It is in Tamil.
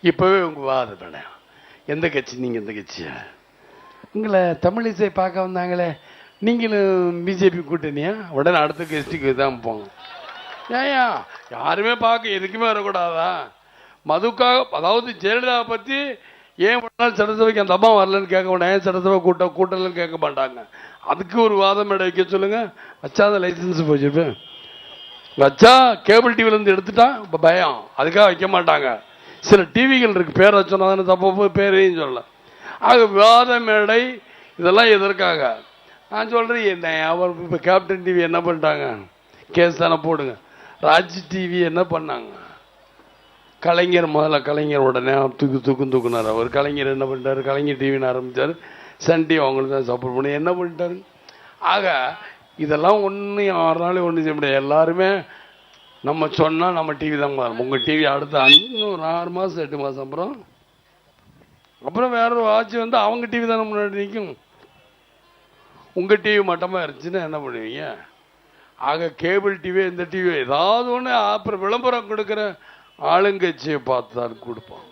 இப்போவே உங்கள் வாதம் வேணாம். எந்த கட்சி? நீங்கள் எந்த கட்சியா? உங்களை தமிழிசை பார்க்க வந்தாங்களே, நீங்களும் பிஜேபி கூட்டணியா? உடனே அடுத்த கட்சிக்கு தான் போங்க. ஏயா யாருமே பார்க்க எதுக்குமே வரக்கூடாதா? மதுக்காக, அதாவது ஜெயலலிதாவை பற்றி ஏன் பண்ணாலும் சட்டசபைக்கு அந்த அம்மா வரலன்னு கேட்க மாட்டாங்க, ஏன் சட்டசபை கூட்டலன்னு கேட்க மாட்டாங்க. அதுக்கு ஒரு வாதம் மேடை வைக்க சொல்லுங்க. வச்சாத லைசன்ஸ் போச்சு, வச்சா கேபிள் டிவிலேருந்து எடுத்துட்டா இப்போ பயம், அதுக்காக வைக்க மாட்டாங்க. சில டிவிகள் இருக்கு, பேரை சொன்னா தானே தப்போ, பேரையும் சொல்லல. ஆக விவாத மேடை இதெல்லாம் எதற்காக நான் சொல்கிறேன். என்ன அவர் இப்போ கேப்டன் டிவி என்ன பண்ணிட்டாங்க? கேஸ் தானே போடுங்க. ராஜ் டிவி என்ன பண்ணாங்க? கலைஞர் முதல்ல, கலைஞர் உடனே தூக்குனார். அவர் கலைஞர் என்ன பண்ணிட்டார்? கலைஞர் டிவின்னு ஆரம்பித்தார். சன் டிவி அவங்களுக்கு தான் சப்போர்ட் பண்ணி என்ன பண்ணிட்டாரு? ஆக இதெல்லாம் ஒன்று யாருனாலும் ஒன்றும் செய்ய முடியாது. எல்லாருமே நம்ம சொன்னால் நம்ம டிவி தான் மாறும். உங்கள் டிவி அடுத்த இன்னும் 6 மாதம் 8 மாதம் அப்புறம் வேற ஒரு ஆட்சி வந்து அவங்க டிவி தானே முன்னாடி நிற்கும். உங்கள் டிவி மட்டமாக இருந்துச்சுன்னா என்ன பண்ணுவீங்க? ஆக கேபிள் டிவி, இந்த டிவி ஏதாவது ஒன்று அப்புறம் விளம்பரம் கொடுக்குற ஆளுங்கட்சியை பார்த்து தான் கொடுப்பான்.